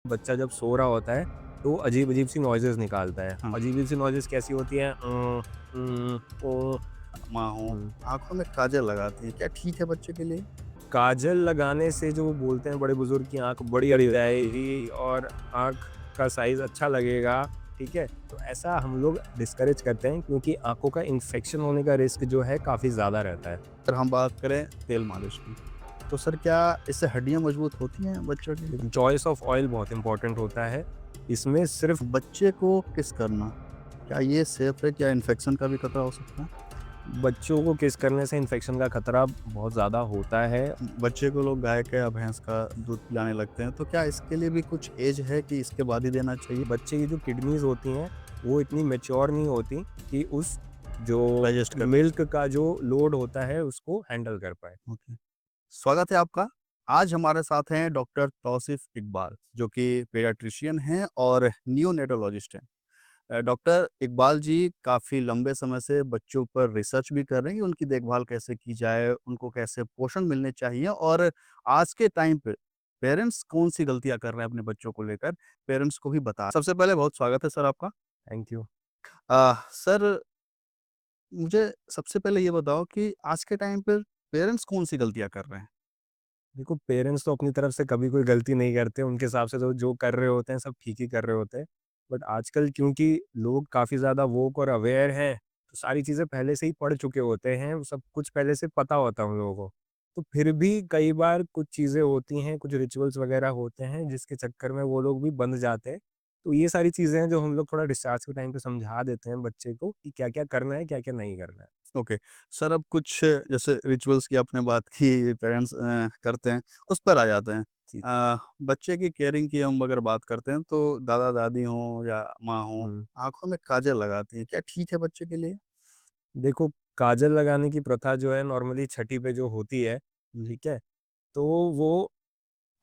बच्चा जब सो रहा होता है तो अजीब-अजीब सी नॉइज़ेज़ निकालता है। हाँ, अजीब-अजीब सी नॉइज़ेज़ कैसी होती हैं? ओ। माँ हो, हुँ। आँखों में काजल लगाती हैं, क्या ठीक है बच्चे के लिए? काजल लगाने से जो वो बोलते हैं बड़े बुज़ुर्ग की आँख बड़ी अड़ी जाएगी और आँख का साइज़ अच्छा लगेगा, ठीक है? तो ऐसा हम लोग डिस्करेज करते हैं क्योंकि आँखों का इन्फेक्शन होने का रिस्क जो है काफ़ी ज़्यादा रहता है। अगर हम बात करें तेल मालिश की, तो सर क्या इससे हड्डियाँ मजबूत होती हैं बच्चों की? लेकिन चॉइस ऑफ ऑयल बहुत इम्पोर्टेंट होता है। इसमें सिर्फ़ बच्चे को किस करना, क्या ये सेफ है? क्या इन्फेक्शन का भी खतरा हो सकता है? बच्चों को किस करने से इन्फेक्शन का खतरा बहुत ज़्यादा होता है। बच्चे को लोग गाय का या भैंस का दूध पिलाने लगते हैं, तो क्या इसके लिए भी कुछ ऐज है कि इसके बाद ही देना चाहिए? बच्चे की जो किडनीज़ होती हैं, वो इतनी मैच्योर नहीं होती कि उस जो डाइजेस्ट कर मिल्क का जो लोड होता है, उसको हैंडल कर पाएँ। ओके। स्वागत है आपका। आज हमारे साथ हैं डॉक्टर तौसीफ इकबाल, जो कि पीडियाट्रिशियन हैं और नियोनेटोलॉजिस्ट हैं। डॉक्टर इकबाल जी काफ़ी लंबे समय से बच्चों पर रिसर्च भी कर रहे हैं कि उनकी देखभाल कैसे की जाए, उनको कैसे पोषण मिलने चाहिए और आज के टाइम पे पेरेंट्स कौन-सी गलतियाँ कर रहे हैं अपने बच्चों को लेकर, पेरेंट्स को भी बता सबसे पहले बहुत स्वागत है सर आपका। Thank you. सर मुझे सबसे पहले ये बताओ कि आज के टाइम पर पेरेंट्स कौन-सी गलतियाँ कर रहे हैं? देखो, पेरेंट्स तो अपनी तरफ से कभी कोई गलती नहीं करते, उनके हिसाब से तो जो कर रहे होते हैं, सब ठीक ही कर रहे होते हैं। बट आजकल क्योंकि लोग काफ़ी ज़्यादा वोक और अवेयर हैं, तो सारी चीज़ें पहले से ही पढ़ चुके होते हैं, वो सब कुछ पहले से पता होता है उन लोगों को। तो फिर भी कई बार कुछ चीज़ें होती हैं, कुछ रिचुअल्स वगैरह होते हैं, जिसके चक्कर में वो लोग भी बंध जाते हैं। तो ये सारी चीज़ें हैं, जो हम लोग थोड़ा डिस्चार्ज के टाइम पे समझा देते हैं बच्चे को कि क्या-क्या करना है, क्या-क्या नहीं करना है। ओके। सर अब कुछ जैसे रिचुअल्स की आपने बात की पेरेंट्स करते हैं, उस पर आ जाते हैं। जी। बच्चे की केयरिंग की हम अगर बात करते हैं तो दादा-दादी हों या माँ हों, हुँ। आँखों में काजल लगाती हैं, क्या ठीक है बच्चे के लिए? देखो, काजल लगाने की प्रथा जो है नॉर्मली छठी पे जो होती है, जी। ठीक है? तो वो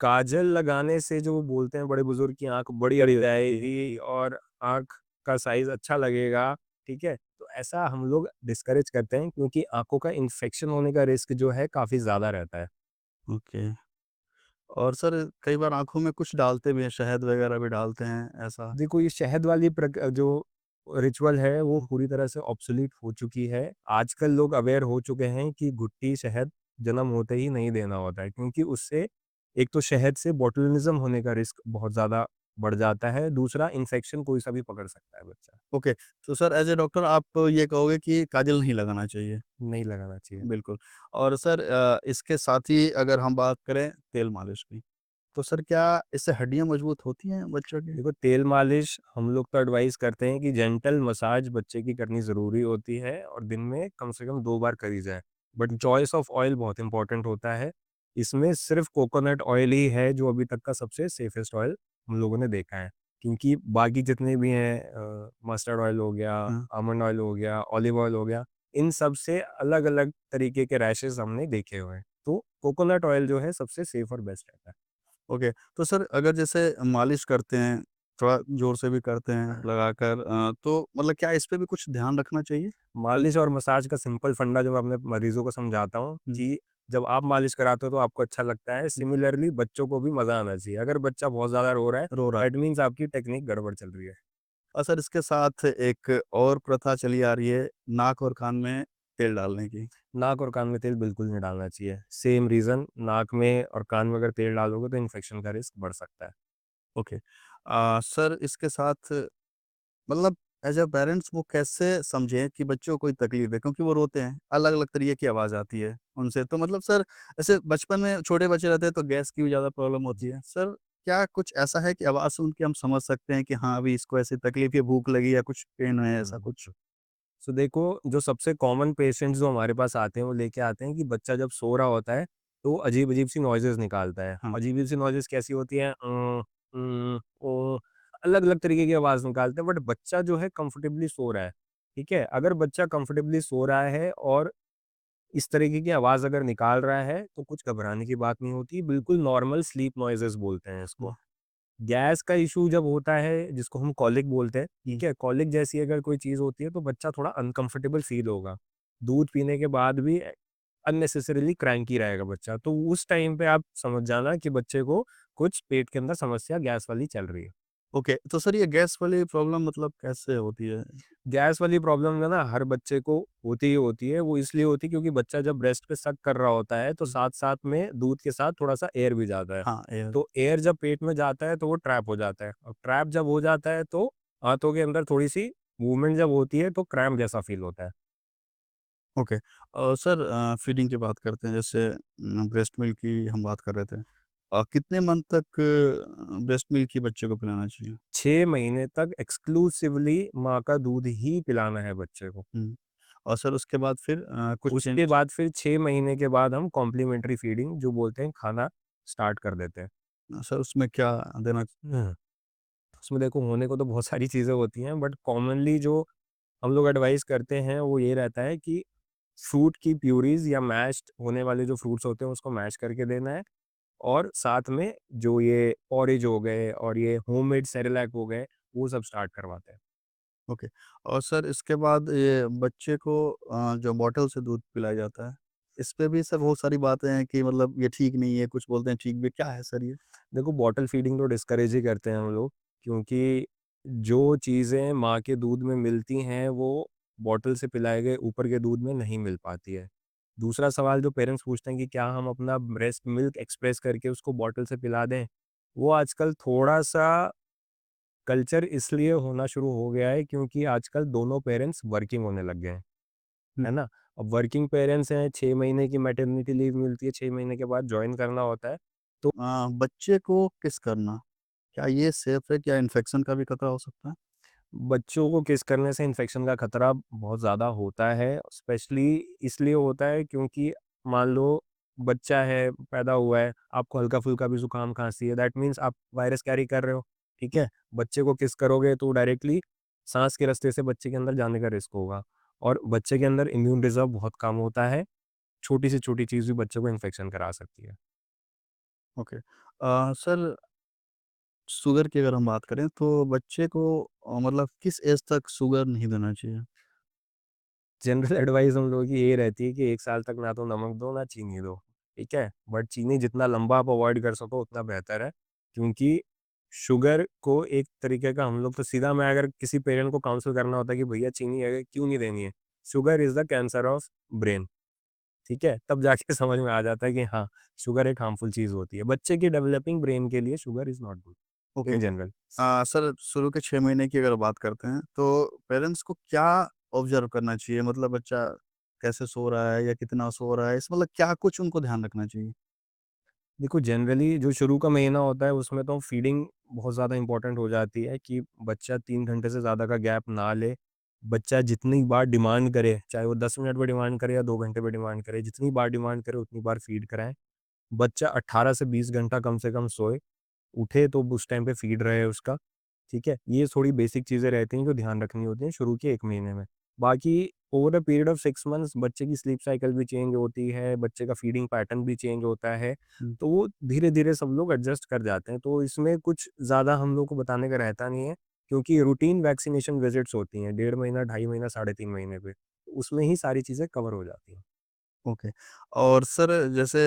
काजल लगाने से जो वो बोलते हैं बड़े बुजुर्ग की आँख बड़ी अड़ी जाएगी और आँख का साइज़ अच्छा लगेगा, ठीक है? तो ऐसा हम लोग डिस्करेज करते हैं क्योंकि आँखों का इन्फेक्शन होने का रिस्क जो है काफ़ी ज़्यादा रहता है। ओके। और सर कई बार आँखों में कुछ डालते भी हैं, शहद वगैरह भी डालते हैं, ऐसा? देखो, ये शहद वाली जो रिचुअल है वो पूरी तरह से ऑब्सोलीट हो चुकी है। आजकल लोग अवेयर हो चुके हैं कि घुट्टी शहद जन्म होते ही नहीं देना होता है क्योंकि उससे एक तो शहद से बोटुलिनिज़्म होने का रिस्क बहुत ज़्यादा बढ़ जाता है, दूसरा इन्फेक्शन कोई सा भी पकड़ सकता है बच्चा। ओके। तो सर एज़ अ डॉक्टर आप ये कहोगे कि काजल नहीं लगाना चाहिए? नहीं लगाना चाहिए। बिल्कुल। और सर इसके साथ ही अगर हम बात करें तेल मालिश की, तो सर क्या इससे हड्डियाँ मजबूत होती हैं बच्चों की? देखो, तेल मालिश हम लोग तो एडवाइस करते हैं कि जेंटल मसाज बच्चे की करनी ज़रूरी होती है और दिन में कम से कम 2 बार करी जाए। बट चॉइस ऑफ ऑयल बहुत इम्पोर्टेंट होता है। इसमें सिर्फ़ कोकोनट ऑयल ही है जो अभी तक का सबसे सेफेस्ट ऑयल हम लोगों ने देखा है। क्योंकि बाकी जितने भी हैं मस्टर्ड ऑयल हो गया, हाँ। आलमंड ऑयल हो गया, ऑलिव ऑयल हो गया, इन सब से अलग-अलग तरीके के रैशेज़ हमने देखे हुए हैं। तो कोकोनट ऑयल जो है सबसे सेफ और बेस्ट रहता है। ओके। तो सर अगर जैसे मालिश करते हैं, थोड़ा ज़ोर से भी करते हैं लगाकर तो मतलब क्या इस पे भी कुछ ध्यान रखना चाहिए? मालिश और मसाज का सिंपल फंडा जो मैं अपने मरीज़ों को समझाता हूँ हुँ, कि जब आप मालिश कराते हो तो आपको अच्छा लगता है, हुँ। सिमिलरली बच्चों को भी मज़ा आना चाहिए। अगर बच्चा बहुत ज़्यादा रो रहा है, रो रहा है। दैट मीन्स आपकी टेक्निक गड़बड़ चल रही है। और सर इसके साथ एक और प्रथा चली आ रही है, नाक और कान में तेल डालने की। नाक और कान में तेल बिल्कुल नहीं डालना चाहिए। सेम रीज़न, नाक में और कान में अगर तेल डालोगे तो इन्फेक्शन का रिस्क बढ़ सकता है। ओके। सर इसके साथ मतलब एज़ अ पेरेंट्स वो कैसे समझें कि बच्चों को कोई तकलीफ है? क्योंकि वो रोते हैं, अलग-अलग तरीके की आवाज़ आती है उनसे। तो मतलब सर ऐसे बचपन में छोटे बच्चे रहते हैं तो गैस की भी ज़्यादा प्रॉब्लम होती है। सर क्या कुछ ऐसा है कि आवाज़ सुन के हम समझ सकते हैं कि हाँ, अभी इसको ऐसी तकलीफ या भूख लगी या कुछ पेन है ऐसा हुँ। कुछ? सो देखो, जो सबसे कॉमन पेशेंट्स जो हमारे पास आते हैं, वो लेके आते हैं कि बच्चा जब सो रहा होता है, तो अजीब-अजीब सी नॉइज़ेज़ निकालता है। हाँ, अजीब-अजीब सी नॉइज़ेज़ कैसी होती हैं? ओ, अलग-अलग तरीके की आवाज़ निकालते हैं, बट बच्चा जो है कंफर्टेबली सो रहा है, ठीक है? अगर बच्चा कंफर्टेबली सो रहा है और इस तरीके की आवाज़ अगर निकाल रहा है, तो कुछ घबराने की बात नहीं होती, बिल्कुल नॉर्मल स्लीप नॉइज़ेज़ बोलते हैं हुँ, इसको। गैस का इश्यू जब होता है, जिसको हम कॉलिक बोलते हैं, हुँ, ठीक है? कॉलिक जैसी अगर कोई चीज़ होती है, तो बच्चा थोड़ा अनकंफर्टेबल फ़ील होगा। दूध पीने के बाद भी अननेसेसरीली क्रैंकी रहेगा बच्चा। तो उस टाइम पे आप समझ जाना कि बच्चे को कुछ पेट के अंदर समस्या गैस वाली चल रही है। ओके, तो सर ये गैस वाली प्रॉब्लम मतलब कैसे होती है? गैस वाली प्रॉब्लम जो ना हर बच्चे को होती ही होती है, वो इसलिए होती है क्योंकि बच्चा जब ब्रेस्ट पे सक कर रहा होता है, तो हुँ। साथ-साथ में दूध के साथ थोड़ा-सा एयर भी जाता है। हाँ, एयर। तो एयर जब पेट में जाता है, तो वो ट्रैप हो जाता है और ट्रैप जब हो जाता है, तो हाथों के अंदर थोड़ी-सी मूवमेंट जब होती है, तो क्रैम्प जैसा फ़ील होता है। ओके। और सर फीडिंग की बात करते हैं जैसे ब्रेस्ट मिल्क की हम बात कर रहे थे। कितने मंथ तक ब्रेस्ट मिल्क ही बच्चे को पिलाना चाहिए? 6 महीने तक एक्सक्लूसिवली माँ का दूध ही पिलाना है बच्चे को। हुँ। और सर उसके बाद फिर कुछ उसके चेंज। बाद फिर 6 महीने के बाद हम कॉम्प्लीमेंट्री फीडिंग जो बोलते हैं, खाना स्टार्ट कर देते हैं। सर उसमें क्या देना? हुँ। उसमें देखो होने को तो बहुत सारी चीज़ें होती हैं, बट कॉमनली जो हम लोग एडवाइस करते हैं वो ये रहता है कि फ्रूट की प्यूरीज़ या मैश्ड होने वाले जो फ्रूट्स होते हैं उसको मैश करके देना है और साथ में जो ये पोरेज हो गए और ये होममेड सेरेलैक हो गए, वो सब स्टार्ट करवाते हैं। ओके। और सर इसके बाद ये बच्चे को जो बॉटल से दूध पिलाया जाता है, इस पे भी सर बहुत सारी बातें हैं कि मतलब ये ठीक नहीं है, कुछ बोलते हैं ठीक भी, क्या है सर ये? देखो बॉटल फीडिंग तो डिस्करेज ही करते हैं हम लोग, क्योंकि जो चीज़ें माँ के दूध में मिलती हैं वो बॉटल से पिलाए गए ऊपर के दूध में नहीं मिल पाती है। दूसरा सवाल जो पेरेंट्स पूछते हैं कि क्या हम अपना ब्रेस्ट मिल्क एक्सप्रेस करके उसको बॉटल से पिला दें? वो आजकल थोड़ा-सा कल्चर इसलिए होना शुरू हो गया है क्योंकि आजकल दोनों पेरेंट्स वर्किंग होने लग गए हैं, हुँ। है ना? अब वर्किंग पेरेंट्स हैं, 6 महीने की मैटरनिटी लीव मिलती है, 6 महीने के बाद जॉइन करना होता है। तो बच्चे को किस करना? क्या ये सेफ है? क्या इन्फेक्शन का भी खतरा हो सकता है? बच्चों को किस करने से इन्फेक्शन का खतरा बहुत ज़्यादा होता है, स्पेशली इसलिए होता है क्योंकि मान लो बच्चा है, पैदा हुआ है, आपको हल्का-फुल्का भी ज़ुकाम-खाँसी है, दैट मीन्स आप वायरस कैरी कर रहे हो, ठीक है? बच्चे को किस करोगे तो डायरेक्टली साँस के रास्ते से बच्चे के अंदर जाने का रिस्क होगा और बच्चे के अंदर इम्यून रिज़र्व बहुत कम होता है, छोटी से छोटी चीज़ भी बच्चे को इन्फेक्शन करा सकती है। ओके। सर शुगर की अगर हम बात करें तो बच्चे को मतलब किस एज तक शुगर नहीं देना चाहिए? जनरल एडवाइस हम लोगों की यही रहती है कि 1 साल तक ना तो नमक दो, ना चीनी दो, ठीक है? बट चीनी जितना लंबा आप अवॉइड कर सको उतना बेहतर है, क्योंकि शुगर को एक तरीके का हम लोग तो सीधा मैं अगर किसी पेरेंट को काउंसल करना होता है कि भैया चीनी है क्यों नहीं देनी है? Sugar is the cancer of brain, ठीक है? तब जाके समझ में आ जाता है कि हाँ, शुगर एक हार्मफुल चीज़ होती है। बच्चे की डेवलपिंग ब्रेन के लिए sugar is not good okay. In general. Sir शुरू के 6 महीने की अगर बात करते हैं, तो पेरेंट्स को क्या ऑब्ज़र्व करना चाहिए? मतलब बच्चा कैसे सो रहा है या कितना सो रहा है? इस मतलब क्या कुछ उनको ध्यान रखना चाहिए? देखो जनरली जो शुरू का महीना होता है उसमें तो फीडिंग बहुत ज़्यादा इम्पोर्टेंट हो जाती है कि बच्चा 3 घंटे से ज़्यादा का गैप ना ले। बच्चा जितनी बार डिमांड करे, चाहे वो 10 मिनट पे डिमांड करे या 2 घंटे पे डिमांड करे, जितनी बार डिमांड करे उतनी बार फीड कराएँ। बच्चा 18 से 20 घंटा कम से कम सोए, उठे तो उस टाइम पे फीड रहे उसका, ठीक है? ये थोड़ी बेसिक चीज़ें रहती हैं जो ध्यान रखनी होती हैं शुरू के 1 महीने में। बाकी over a period of 6 months बच्चे की स्लीप साइकिल भी चेंज होती है, बच्चे का फीडिंग पैटर्न भी चेंज होता है, हुँ। तो वो धीरे-धीरे सब लोग एडजस्ट कर जाते हैं। तो इसमें कुछ ज़्यादा हम लोग को बताने का रहता नहीं है, क्योंकि रूटीन वैक्सीनेशन विज़िट्स होती हैं, 1.5 महीना, ढाई महीना, साढ़े 3 महीने पे। उसमें ही सारी चीज़ें कवर हो जाती हैं। ओके। और सर जैसे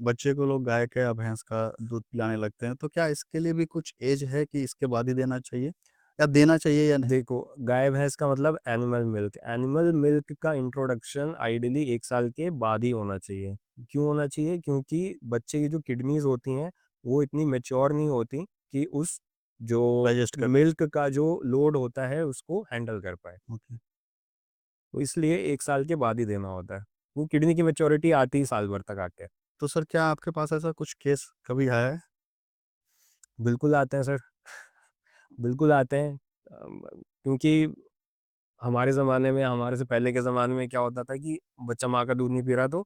बच्चे को लोग गाय का या भैंस का दूध पिलाने लगते हैं, तो क्या इसके लिए भी कुछ ऐज है कि इसके बाद ही देना चाहिए? या देना चाहिए या नहीं? देखो, गाय-भैंस का मतलब एनिमल मिल्क। एनिमल मिल्क का इंट्रोडक्शन आइडियली 1 साल के बाद ही होना चाहिए। क्यों होना चाहिए? क्योंकि बच्चे की जो किडनीज़ होती हैं, वो इतनी मैच्योर नहीं होती कि उस जो डाइजेस्ट कर। मिल्क का जो लोड होता है, उसको हैंडल कर पाएँ। ओके। तो इसलिए 1 साल के बाद ही देना होता है। वो किडनी की मैच्योरिटी आती ही साल भर तक आके। तो सर क्या आपके पास ऐसा कुछ केस कभी आया है? बिल्कुल आते हैं सर, बिल्कुल आते हैं। क्योंकि हमारे ज़माने में, हमारे से पहले के ज़माने में क्या होता था कि बच्चा माँ का दूध नहीं पी रहा तो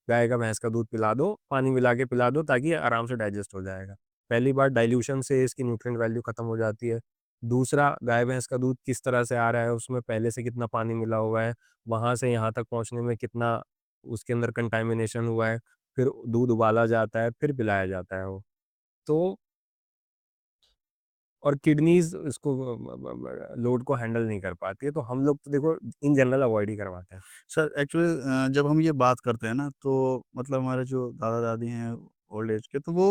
गाय का भैंस का दूध पिला दो, पानी मिला के पिला दो ताकि आराम से डाइजेस्ट हो जाएगा। पहली बार डाइल्यूशन से इसकी न्यूट्रिएंट वैल्यू खत्म हो जाती है। दूसरा गाय भैंस का दूध किस तरह से आ रहा है, उसमें पहले से कितना पानी मिला हुआ है, वहाँ से यहाँ तक पहुँचने में कितना उसके अंदर कंटामिनेशन हुआ है, फिर दूध उबाला जाता है, फिर पिलाया जाता है वो। तो और किडनीज़ इसको लोड को हैंडल नहीं कर पाती है, तो हम लोग तो देखो इन जनरल अवॉइड ही करवाते हैं। सर एक्चुअली जब हम ये बात करते हैं ना तो मतलब हमारे जो दादा-दादी हैं ओल्ड एज के तो वो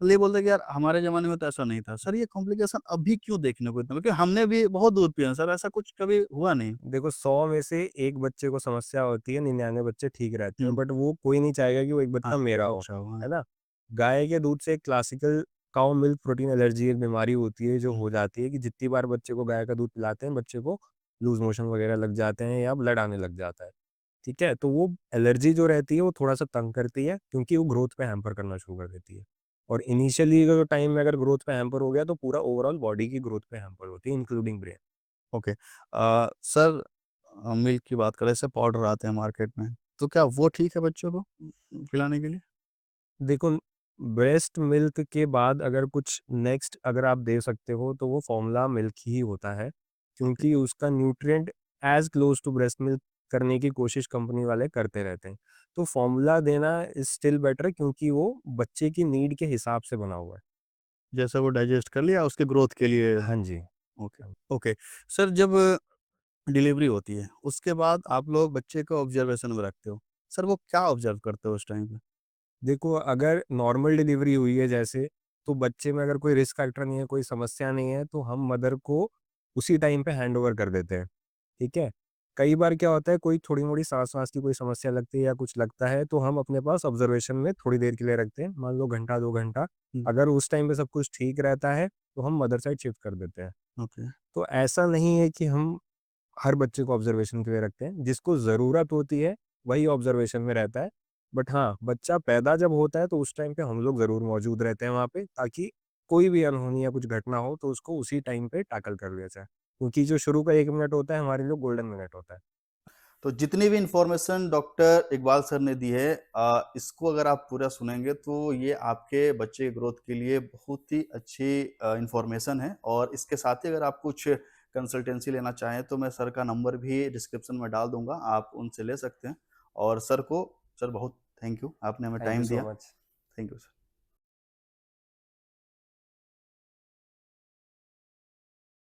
ये बोलते हैं कि यार हमारे ज़माने में तो ऐसा नहीं था। सर ये कॉम्प्लिकेशन अभी क्यों देखने को इतना क्योंकि हमने भी बहुत दूध पिए हैं सर, ऐसा कुछ कभी हुआ नहीं। देखो 100 में से 1 बच्चे को समस्या होती है, 99 बच्चे ठीक रहते हैं, हुँ। बट वो कोई नहीं चाहेगा कि वो एक हाँ, बच्चा मेरा हो, अच्छा हुआ। है ना? गाय के दूध से एक क्लासिकल काऊ मिल्क प्रोटीन एलर्जी एक बीमारी होती है जो हुँ, हो जाती है कि जितनी बार बच्चे को गाय का दूध पिलाते हैं, बच्चे को लूज़ मोशन वगैरह लग जाते हैं या ब्लड आने लग जाता है, ठीक है? तो वो एलर्जी जो रहती है वो थोड़ा-सा तंग करती है क्योंकि वो ग्रोथ पे हैम्पर करना शुरू कर देती है। और इनिशियली अगर टाइम में अगर ग्रोथ पे हैम्पर हो गया तो पूरा ओवरऑल बॉडी की ग्रोथ पे हैम्पर होती है including brain. Okay. Sir milk की बात करें, जैसे पाउडर आते हैं मार्केट में, तो क्या वो ठीक है बच्चों को पिलाने के लिए? देखो, ब्रेस्ट मिल्क के बाद अगर कुछ नेक्स्ट अगर आप दे सकते हो तो वो फ़ॉर्मूला मिल्क ही होता है, ओके। क्योंकि उसका nutrient as close to breast milk करने की कोशिश कंपनी वाले करते रहते हैं। तो फ़ॉर्मूला देना इज़ स्टिल बेटर क्योंकि वो बच्चे की नीड के हिसाब से बना हुआ है। जैसे वो डाइजेस्ट कर लिया उसके ग्रोथ के लिए। हाँ जी। Okay, okay. सर जब डिलीवरी होती है, उसके बाद आप लोग बच्चे को ऑब्जर्वेशन में रखते हो। सर वो क्या ऑब्जर्व करते हो उस टाइम पे? देखो, अगर नॉर्मल डिलीवरी हुई है जैसे, तो बच्चे में अगर कोई रिस्क फैक्टर नहीं है, कोई समस्या नहीं है, तो हम मदर को उसी टाइम पे हैंडओवर कर देते हैं, ठीक है? कई बार क्या होता है, कोई थोड़ी-मोड़ी साँस-वाँस की कोई समस्या लगती है या कुछ लगता है, तो हम अपने पास ऑब्ज़र्वेशन में थोड़ी देर के लिए रखते हैं, मान लो घंटा, 2 घंटा। हुँ, अगर उस टाइम पे सब कुछ ठीक रहता है, तो हम मदर साइड शिफ्ट कर देते हैं। ओके। तो ऐसा नहीं है कि हम हर बच्चे को ऑब्ज़र्वेशन के लिए रखते हैं, जिसको ज़रूरत होती है, वही ऑब्ज़र्वेशन में रहता है। बट हाँ, बच्चा पैदा जब होता है तो उस टाइम पे हम लोग ज़रूर मौजूद रहते हैं वहाँ पे, ताकि कोई भी अनहोनी या कुछ घटना हो तो उसको उसी टाइम पे टैकल कर लिया जाए। क्योंकि जो शुरू का 1 मिनट होता है हमारे लिए गोल्डन मिनट होता है। तो जितनी भी इन्फॉर्मेशन डॉक्टर इकबाल सर ने दी है इसको अगर आप पूरा सुनेंगे तो ये आपके बच्चे के ग्रोथ के लिए बहुत ही अच्छी इन्फॉर्मेशन है और इसके साथ ही अगर आप कुछ कंसल्टेंसी लेना चाहें तो मैं सर का नंबर भी डिस्क्रिप्शन में डाल दूंगा, आप उनसे ले सकते हैं। और सर बहुत थैंक यू, आपने हमें थैंक यू टाइम सो दिया। मच। Thank you sir.